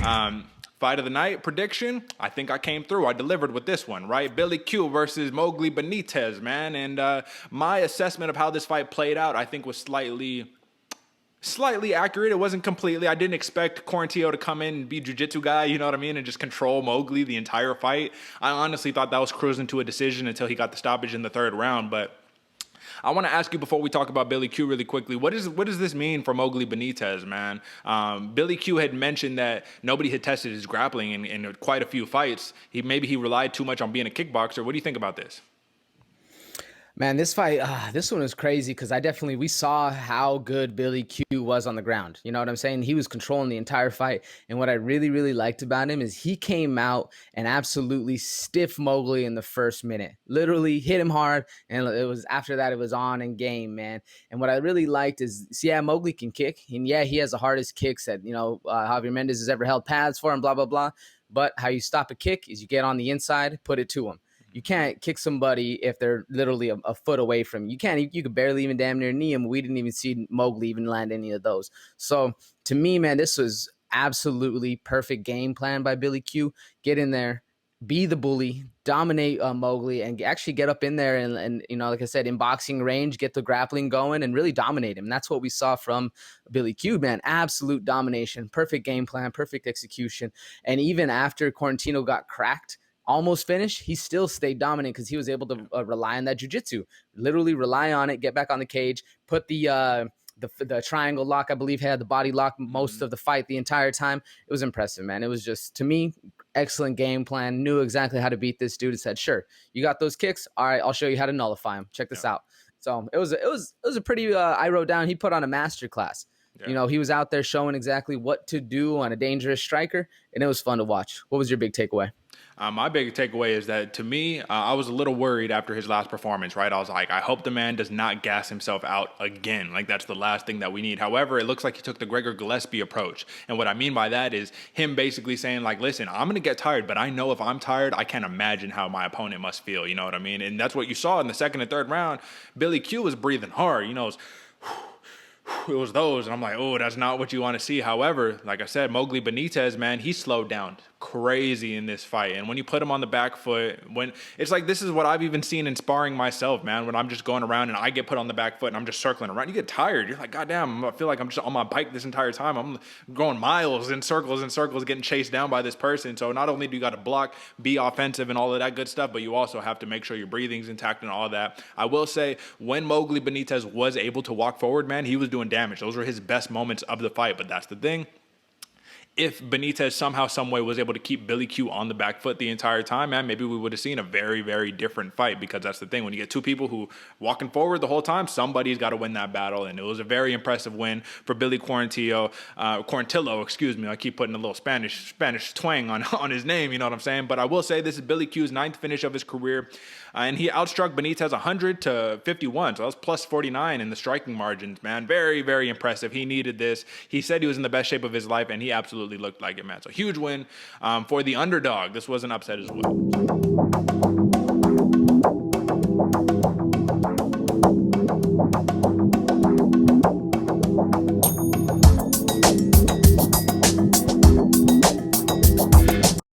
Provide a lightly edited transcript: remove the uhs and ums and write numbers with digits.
Fight of the night prediction, I think I came through. I delivered with this one, right? Billy Q versus Moggly Benitez, man. And my assessment of how this fight played out, I think was slightly accurate. It wasn't completely. I didn't expect Quarantillo to come in and be jiu-jitsu guy, you know what I mean, and just control Moggly the entire fight. I honestly thought that was cruising to a decision until he got the stoppage in the third round, but I want to ask you before we talk about Billy Q really quickly, what does this mean for Moggly Benitez, man? Billy Q had mentioned that nobody had tested his grappling in quite a few fights. Maybe he relied too much on being a kickboxer. What do you think about this? Man, this fight, this one was crazy because we saw how good Billy Q was on the ground. You know what I'm saying? He was controlling the entire fight. And what I really, really liked about him is he came out and absolutely stiff Moggly in the first minute. Literally hit him hard. And it was after that, it was on and game, man. And what I really liked is, yeah, Moggly can kick. And yeah, he has the hardest kicks that, Javier Mendez has ever held pads for and blah, blah, blah. But how you stop a kick is you get on the inside, put it to him. You can't kick somebody if they're literally a foot away from you. You could barely even damn near knee him. We didn't even see Moggly even land any of those. So to me, man, this was absolutely perfect game plan by Billy Q. Get in there, be the bully, dominate Moggly, and actually get up in there and like I said, in boxing range, get the grappling going and really dominate him. That's what we saw from Billy Q, man. Absolute domination, perfect game plan, perfect execution. And even after Quarantillo got cracked, almost finished, he still stayed dominant because he was able to rely on that jiu-jitsu, literally rely on it, get back on the cage, put the triangle lock, I believe, had the body lock most of the fight the entire time. It was impressive, man. It was just, to me, excellent game plan, knew exactly how to beat this dude and said, sure, you got those kicks? All right, I'll show you how to nullify them. Check this out. So it was a pretty, I wrote down, he put on a master class. Yeah. He was out there showing exactly what to do on a dangerous striker, and it was fun to watch. What was your big takeaway? My big takeaway is that, to me, I was a little worried after his last performance, right? I was like, I hope the man does not gas himself out again. Like, that's the last thing that we need. However, it looks like he took the Gregor Gillespie approach. And what I mean by that is him basically saying, like, listen, I'm going to get tired, but I know if I'm tired, I can't imagine how my opponent must feel. You know what I mean? And that's what you saw in the second and third round. Billy Q was breathing hard. It was those, and I'm like, oh, that's not what you want to see. However, like I said, Moggly Benitez, man, he slowed down crazy in this fight. And when you put him on the back foot, when it's like, this is what I've even seen in sparring myself, man, when I'm just going around and I get put on the back foot and I'm just circling around, you get tired. You're like, God damn, I feel like I'm just on my bike this entire time. I'm going miles in circles and circles, getting chased down by this person. So not only do you got to block, be offensive and all of that good stuff, but you also have to make sure your breathing's intact and all of that. I will say, when Moggly Benitez was able to walk forward, man, he was doing damage. Those were his best moments of the fight, but that's the thing. If Benitez somehow, some way was able to keep Billy Q on the back foot the entire time, man, maybe we would have seen a very, very different fight, because that's the thing. When you get two people who walking forward the whole time, somebody's got to win that battle, and it was a very impressive win for Billy Quarantillo. Quarantillo, excuse me. I keep putting a little Spanish twang on his name, you know what I'm saying? But I will say this is Billy Q's 9th finish of his career, and he outstruck Benitez 100 to 51, so that was plus 49 in the striking margins, man. Very, very impressive. He needed this. He said he was in the best shape of his life, and he absolutely looked like it, man. So huge win for the underdog. This was an upset as well.